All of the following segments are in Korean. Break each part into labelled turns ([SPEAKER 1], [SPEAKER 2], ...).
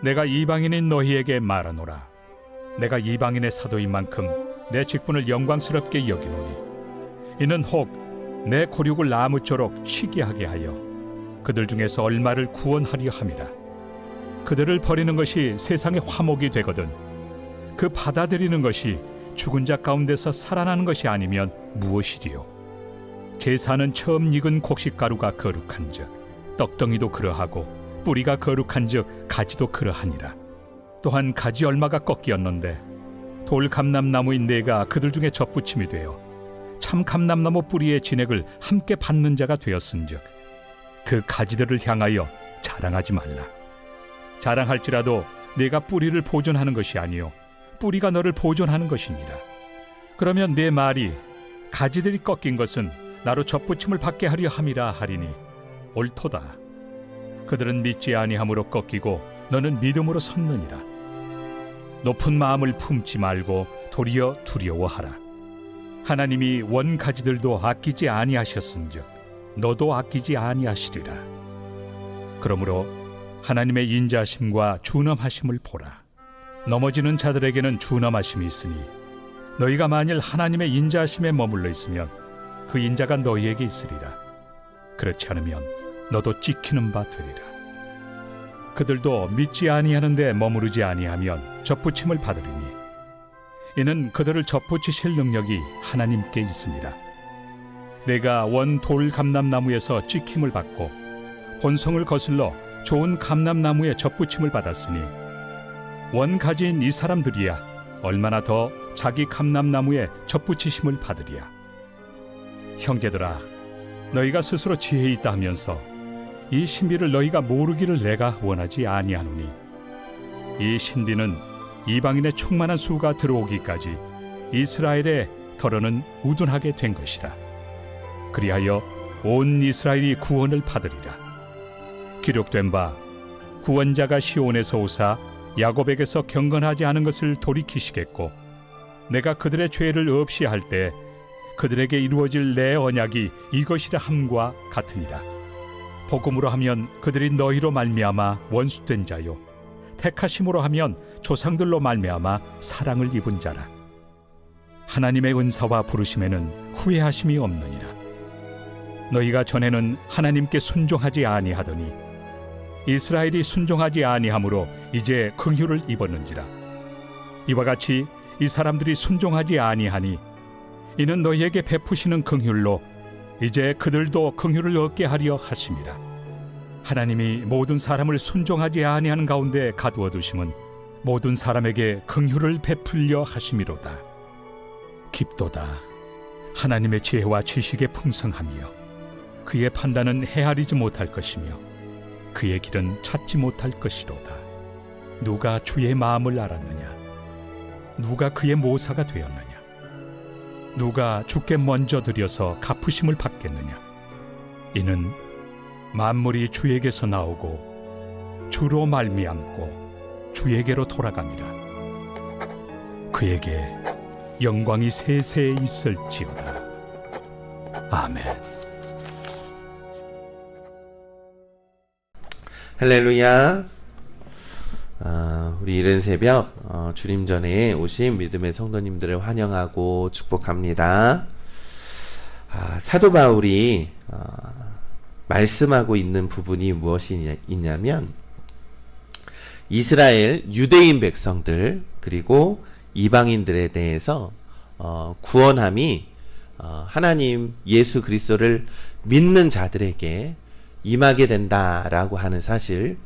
[SPEAKER 1] 내가 이방인인 너희에게 말하노라. 내가 이방인의 사도인 만큼 내 직분을 영광스럽게 여기노니 이는 혹 내 고륙을 나무쪼록 희귀하게 하여 그들 중에서 얼마를 구원하려 함이라. 그들을 버리는 것이 세상의 화목이 되거든 그 받아들이는 것이 죽은 자 가운데서 살아나는 것이 아니면 무엇이리요? 제사는 처음 익은 곡식가루가 거룩한즉 떡덩이도 그러하고 뿌리가 거룩한즉 가지도 그러하니라. 또한 가지 얼마가 꺾이었는데 돌 감람나무인 내가 그들 중에 접붙임이 되어 참 감람나무 뿌리의 진액을 함께 받는 자가 되었은즉 그 가지들을 향하여 자랑하지 말라. 자랑할지라도 내가 뿌리를 보존하는 것이 아니요 뿌리가 너를 보존하는 것이니라. 그러면 내 말이 가지들이 꺾인 것은 나로 접붙임을 받게 하려 함이라 하리니 옳도다. 그들은 믿지 아니함으로 꺾이고 너는 믿음으로 섰느니라. 높은 마음을 품지 말고 도리어 두려워하라. 하나님이 원가지들도 아끼지 아니하셨은즉 너도 아끼지 아니하시리라. 그러므로 하나님의 인자하심과 준엄하심을 보라. 넘어지는 자들에게는 준엄하심이 있으니 너희가 만일 하나님의 인자하심에 머물러 있으면 그 인자가 너희에게 있으리라. 그렇지 않으면 너도 찍히는 바 되리라. 그들도 믿지 아니하는데 머무르지 아니하면 접붙임을 받으리니 이는 그들을 접붙이실 능력이 하나님께 있습니다. 내가 원 돌 감람나무에서 찍힘을 받고 본성을 거슬러 좋은 감람나무에 접붙임을 받았으니 원 가지인 이 사람들이야 얼마나 더 자기 감람나무에 접붙이심을 받으리야. 형제들아, 너희가 스스로 지혜 있다 하면서 이 신비를 너희가 모르기를 내가 원하지 아니하노니 이 신비는 이방인의 충만한 수가 들어오기까지 이스라엘의 덜어는 우둔하게 된 것이라. 그리하여 온 이스라엘이 구원을 받으리라. 기록된 바 구원자가 시온에서 오사 야곱에게서 경건하지 않은 것을 돌이키시겠고 내가 그들의 죄를 없이 할 때 그들에게 이루어질 내 언약이 이것이라 함과 같으니라. 복음으로 하면 그들이 너희로 말미암아 원수된 자요 택하심으로 하면 조상들로 말미암아 사랑을 입은 자라. 하나님의 은사와 부르심에는 후회하심이 없느니라. 너희가 전에는 하나님께 순종하지 아니하더니 이스라엘이 순종하지 아니하므로 이제 긍휼을 입었는지라. 이와 같이 이 사람들이 순종하지 아니하니 이는 너희에게 베푸시는 긍휼로 이제 그들도 긍휼을 얻게 하려 하심이라. 하나님이 모든 사람을 순종하지 아니하는 가운데 가두어 두심은 모든 사람에게 긍휼을 베풀려 하심이로다. 깊도다. 하나님의 지혜와 지식의 풍성하며 그의 판단은 헤아리지 못할 것이며 그의 길은 찾지 못할 것이로다. 누가 주의 마음을 알았느냐? 누가 그의 모사가 되었느냐? 누가 주께 먼저 드려서 갚으심을 받겠느냐? 이는 만물이 주에게서 나오고 주로 말미암고 주에게로 돌아갑니다. 그에게 영광이 세세에 있을지어다. 아멘.
[SPEAKER 2] 할렐루야. 우리 이른 새벽 주님 전에 오신 믿음의 성도님들을 환영하고 축복합니다. 사도 바울이 말씀하고 있는 부분이 무엇이 있냐면 이스라엘 유대인 백성들 그리고 이방인들에 대해서 구원함이 하나님 예수 그리스도를 믿는 자들에게 임하게 된다라고 하는 사실,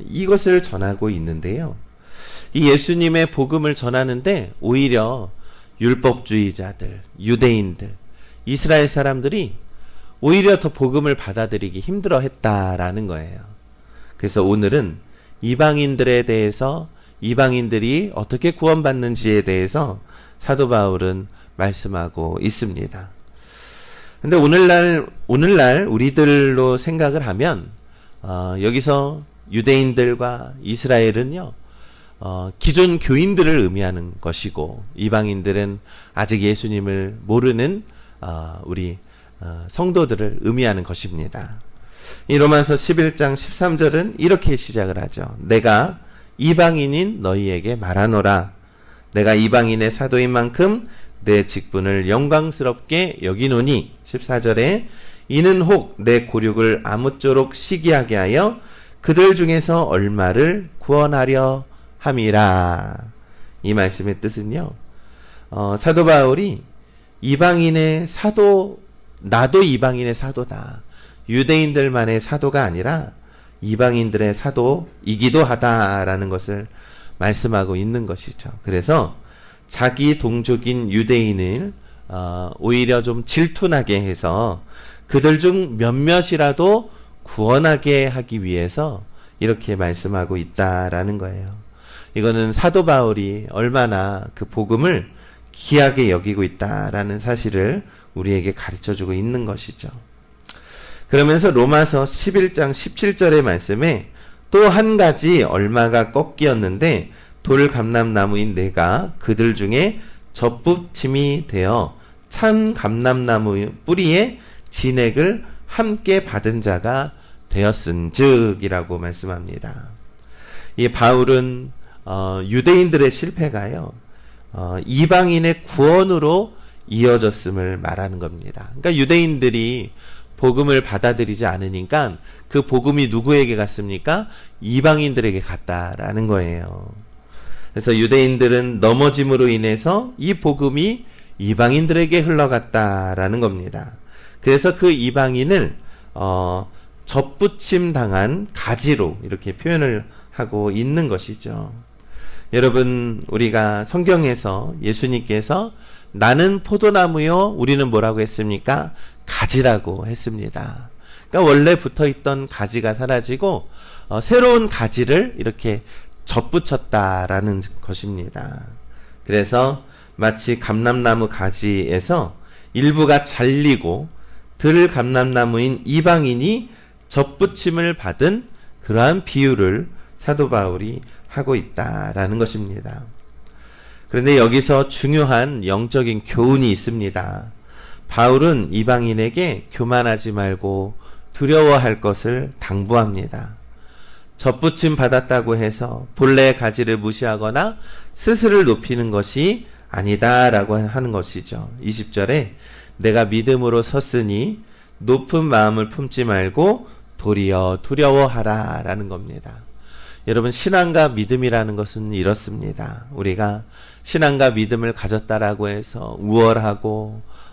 [SPEAKER 2] 이것을 전하고 있는데요. 이 예수님의 복음을 전하는데 오히려 율법주의자들, 유대인들, 이스라엘 사람들이 오히려 더 복음을 받아들이기 힘들어 했다라는 거예요. 그래서 오늘은 이방인들에 대해서, 이방인들이 어떻게 구원받는지에 대해서 사도 바울은 말씀하고 있습니다. 근데 오늘날 우리들로 생각을 하면 여기서 유대인들과 이스라엘은요 기존 교인들을 의미하는 것이고, 이방인들은 아직 예수님을 모르는 우리 성도들을 의미하는 것입니다. 이 로마서 11장 13절은 이렇게 시작을 하죠. 내가 이방인인 너희에게 말하노라. 내가 이방인의 사도인 만큼 내 직분을 영광스럽게 여기노니 14절에 이는 혹 내 고륙을 아무쪼록 시기하게 하여 그들 중에서 얼마를 구원하려 함이라. 이 말씀의 뜻은요, 사도 바울이 이방인의 사도, 나도 이방인의 사도다, 유대인들만의 사도가 아니라 이방인들의 사도이기도 하다라는 것을 말씀하고 있는 것이죠. 그래서 자기 동족인 유대인을 오히려 좀 질투나게 해서 그들 중 몇몇이라도 구원하게 하기 위해서 이렇게 말씀하고 있다라는 거예요. 이거는 사도 바울이 얼마나 그 복음을 귀하게 여기고 있다라는 사실을 우리에게 가르쳐주고 있는 것이죠. 그러면서 로마서 11장 17절의 말씀에 또 한 가지 얼마가 꺾이었는데 돌 감람나무인 내가 그들 중에 젖붙임이 되어 찬 감람나무 뿌리에 진액을 함께 받은 자가 되었은즉이라고 말씀합니다. 이 바울은 유대인들의 실패가요, 이방인의 구원으로 이어졌음을 말하는 겁니다. 그러니까 유대인들이 복음을 받아들이지 않으니까 그 복음이 누구에게 갔습니까? 이방인들에게 갔다라는 거예요. 그래서 유대인들은 넘어짐으로 인해서 이 복음이 이방인들에게 흘러갔다라는 겁니다. 그래서 그 이방인을 젖붙임 당한 가지로 이렇게 표현을 하고 있는 것이죠. 여러분, 우리가 성경에서 예수님께서 나는 포도나무요, 우리는 뭐라고 했습니까? 가지라고 했습니다. 그러니까 원래 붙어있던 가지가 사라지고 새로운 가지를 이렇게 젖붙였다라는 것입니다. 그래서 마치 감람나무 가지에서 일부가 잘리고 들 감람나무인 이방인이 젖붙임을 받은 그러한 비유를 사도 바울이 하고 있다라는 것입니다. 그런데 여기서 중요한 영적인 교훈이 있습니다. 바울은 이방인에게 교만하지 말고 두려워할 것을 당부합니다. 젖붙임 받았다고 해서 본래의 가지를 무시하거나 스스를 높이는 것이 아니다라고 하는 것이죠. 20절에 내가 믿음으로 섰으니 높은 마음을 품지 말고 도리어 두려워하라 라는 겁니다. 여러분, 신앙과 믿음이라는 것은 이렇습니다. 우리가 신앙과 믿음을 가졌다라고 해서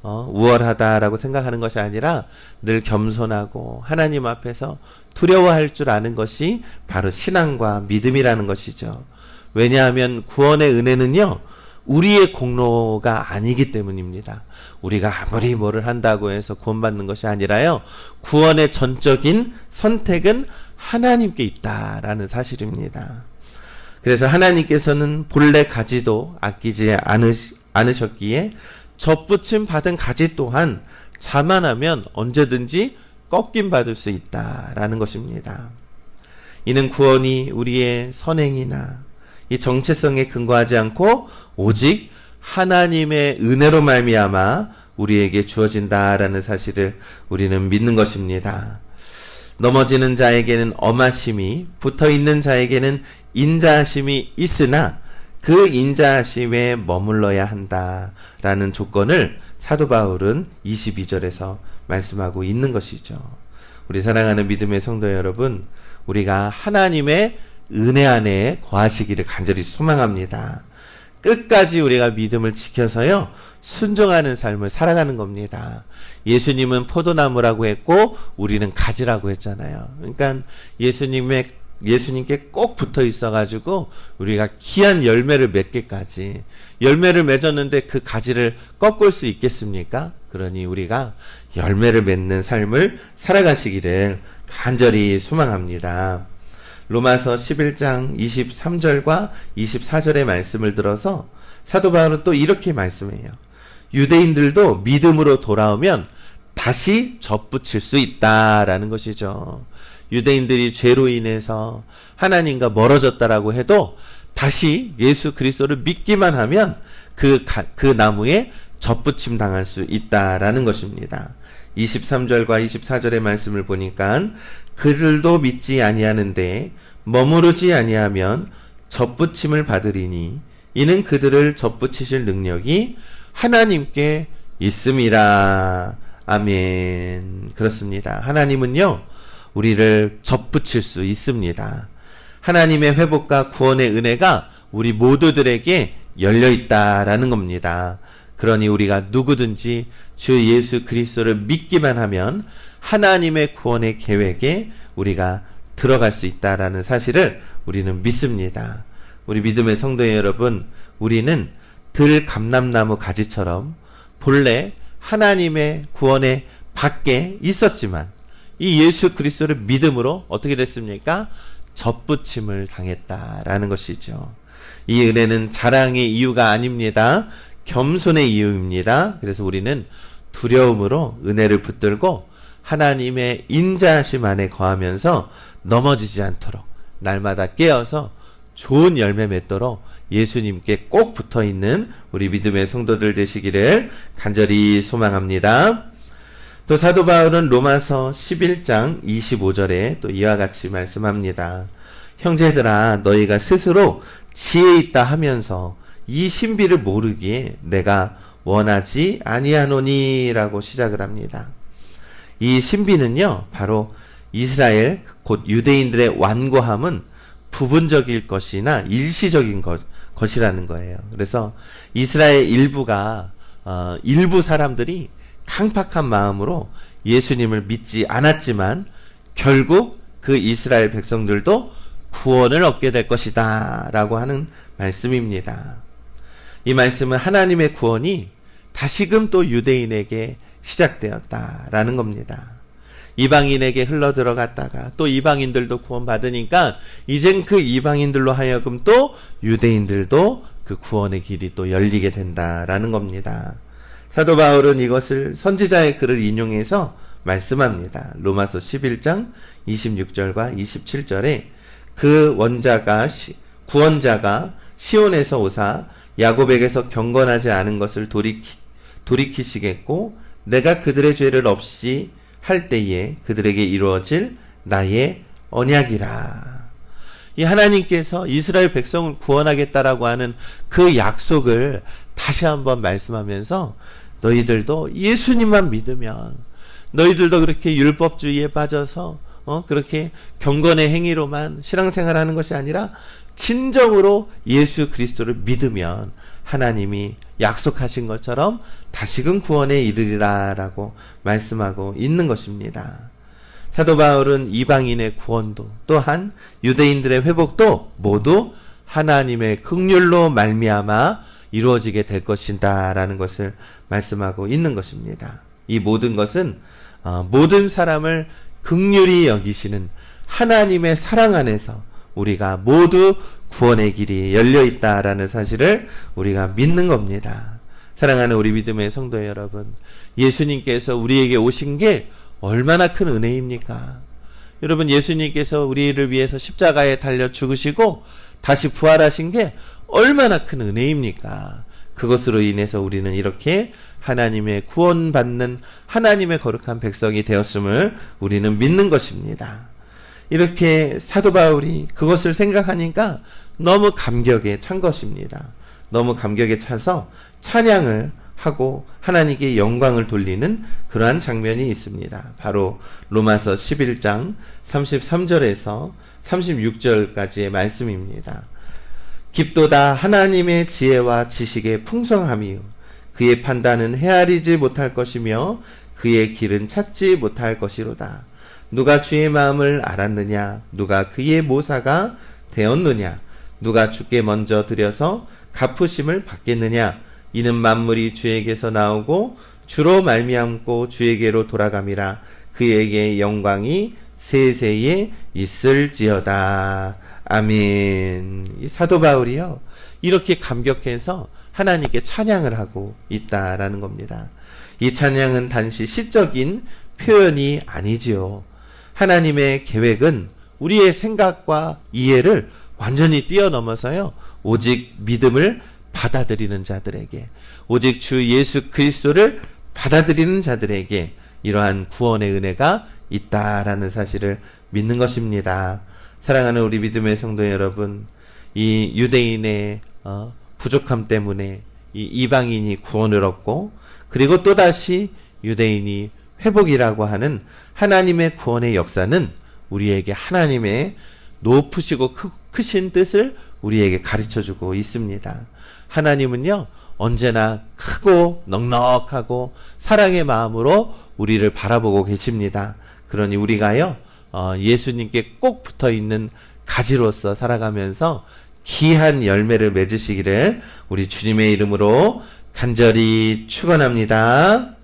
[SPEAKER 2] 우월하다라고 생각하는 것이 아니라 늘 겸손하고 하나님 앞에서 두려워할 줄 아는 것이 바로 신앙과 믿음이라는 것이죠. 왜냐하면 구원의 은혜는요, 우리의 공로가 아니기 때문입니다. 우리가 아무리 뭐를 한다고 해서 구원받는 것이 아니라요, 구원의 전적인 선택은 하나님께 있다라는 사실입니다. 그래서 하나님께서는 본래 가지도 아끼지 않으셨기에 젖붙임 받은 가지 또한 자만하면 언제든지 꺾임 받을 수 있다라는 것입니다. 이는 구원이 우리의 선행이나 이 정체성에 근거하지 않고 오직 하나님의 은혜로 말미암아 우리에게 주어진다라는 사실을 우리는 믿는 것입니다. 넘어지는 자에게는 엄하심이, 붙어있는 자에게는 인자하심이 있으나 그 인자하심에 머물러야 한다라는 조건을 사도 바울은 22절에서 말씀하고 있는 것이죠. 우리 사랑하는 믿음의 성도 여러분, 우리가 하나님의 은혜 안에 거하시기를 간절히 소망합니다. 끝까지 우리가 믿음을 지켜서요, 순종하는 삶을 살아가는 겁니다. 예수님은 포도나무라고 했고 우리는 가지라고 했잖아요. 그러니까 예수님께 꼭 붙어 있어가지고 우리가 귀한 열매를 맺기까지, 열매를 맺었는데 그 가지를 꺾을 수 있겠습니까? 그러니 우리가 열매를 맺는 삶을 살아가시기를 간절히 소망합니다. 로마서 11장 23절과 24절의 말씀을 들어서 사도 바울은 또 이렇게 말씀해요. 유대인들도 믿음으로 돌아오면 다시 젖붙일 수 있다라는 것이죠. 유대인들이 죄로 인해서 하나님과 멀어졌다라고 해도 다시 예수 그리스도를 믿기만 하면 그 나무에 젖붙임 당할 수 있다라는 것입니다. 23절과 24절의 말씀을 보니까 그들도 믿지 아니하는데 머무르지 아니하면 접붙임을 받으리니 이는 그들을 접붙이실 능력이 하나님께 있음이라. 아멘. 그렇습니다. 하나님은요, 우리를 접붙일 수 있습니다. 하나님의 회복과 구원의 은혜가 우리 모두들에게 열려 있다라는 겁니다. 그러니 우리가 누구든지 주 예수 그리스도를 믿기만 하면 하나님의 구원의 계획에 우리가 들어갈 수 있다라는 사실을 우리는 믿습니다. 우리 믿음의 성도 여러분, 우리는 들 감람나무 가지처럼 본래 하나님의 구원의 밖에 있었지만 이 예수 그리스도를 믿음으로 어떻게 됐습니까? 접붙임을 당했다라는 것이죠. 이 은혜는 자랑의 이유가 아닙니다. 겸손의 이유입니다. 그래서 우리는 두려움으로 은혜를 붙들고 하나님의 인자하심 안에 거하면서 넘어지지 않도록 날마다 깨어서 좋은 열매 맺도록 예수님께 꼭 붙어있는 우리 믿음의 성도들 되시기를 간절히 소망합니다. 또 사도 바울은 로마서 11장 25절에 또 이와 같이 말씀합니다. 형제들아, 너희가 스스로 지혜 있다 하면서 이 신비를 모르기에 내가 원하지 아니하노니라고 시작을 합니다. 이 신비는요, 바로 이스라엘 곧 유대인들의 완고함은 부분적일 것이나 일시적인 것이라는 거예요. 그래서 이스라엘 일부 사람들이 강팍한 마음으로 예수님을 믿지 않았지만 결국 그 이스라엘 백성들도 구원을 얻게 될 것이다 라고 하는 말씀입니다. 이 말씀은 하나님의 구원이 다시금 또 유대인에게 시작되었다라는 겁니다. 이방인에게 흘러 들어갔다가 또 이방인들도 구원받으니까 이젠 그 이방인들로 하여금 또 유대인들도 그 구원의 길이 또 열리게 된다라는 겁니다. 사도 바울은 이것을 선지자의 글을 인용해서 말씀합니다. 로마서 11장 26절과 27절에 그 구원자가 시온에서 오사 야곱에게서 경건하지 않은 것을 돌이키시겠고 내가 그들의 죄를 없이 할 때에 그들에게 이루어질 나의 언약이라. 이 하나님께서 이스라엘 백성을 구원하겠다라고 하는 그 약속을 다시 한번 말씀하면서 너희들도 예수님만 믿으면 너희들도 그렇게 율법주의에 빠져서 그렇게 경건의 행위로만 신앙생활하는 것이 아니라 진정으로 예수 그리스도를 믿으면 하나님이 약속하신 것처럼 다시금 구원에 이르리라 라고 말씀하고 있는 것입니다. 사도 바울은 이방인의 구원도 또한 유대인들의 회복도 모두 하나님의 긍휼로 말미암아 이루어지게 될 것이다 라는 것을 말씀하고 있는 것입니다. 이 모든 것은 모든 사람을 긍휼히 여기시는 하나님의 사랑 안에서 우리가 모두 구원의 길이 열려있다라는 사실을 우리가 믿는 겁니다. 사랑하는 우리 믿음의 성도 여러분, 예수님께서 우리에게 오신 게 얼마나 큰 은혜입니까? 여러분, 예수님께서 우리를 위해서 십자가에 달려 죽으시고 다시 부활하신 게 얼마나 큰 은혜입니까? 그것으로 인해서 우리는 이렇게 하나님의 구원받는 하나님의 거룩한 백성이 되었음을 우리는 믿는 것입니다. 이렇게 사도 바울이 그것을 생각하니까 너무 감격에 찬 것입니다. 너무 감격에 차서 찬양을 하고 하나님께 영광을 돌리는 그러한 장면이 있습니다. 바로 로마서 11장 33절에서 36절까지의 말씀입니다. 깊도다 하나님의 지혜와 지식의 풍성함이요 그의 판단은 헤아리지 못할 것이며 그의 길은 찾지 못할 것이로다. 누가 주의 마음을 알았느냐? 누가 그의 모사가 되었느냐? 누가 주께 먼저 드려서 갚으심을 받겠느냐? 이는 만물이 주에게서 나오고 주로 말미암고 주에게로 돌아감이라. 그에게 영광이 세세에 있을지어다. 아멘. 이 사도 바울이요, 이렇게 감격해서 하나님께 찬양을 하고 있다라는 겁니다. 이 찬양은 단지 시적인 표현이 아니지요. 하나님의 계획은 우리의 생각과 이해를 완전히 뛰어넘어서요, 오직 믿음을 받아들이는 자들에게, 오직 주 예수 그리스도를 받아들이는 자들에게 이러한 구원의 은혜가 있다라는 사실을 믿는 것입니다. 사랑하는 우리 믿음의 성도 여러분, 이 유대인의 부족함 때문에 이 이방인이 구원을 얻고, 그리고 또다시 유대인이 회복이라고 하는 하나님의 구원의 역사는 우리에게 하나님의 높으시고 크신 뜻을 우리에게 가르쳐주고 있습니다. 하나님은요, 언제나 크고 넉넉하고 사랑의 마음으로 우리를 바라보고 계십니다. 그러니 우리가요, 예수님께 꼭 붙어 있는 가지로서 살아가면서 귀한 열매를 맺으시기를 우리 주님의 이름으로 간절히 축원합니다.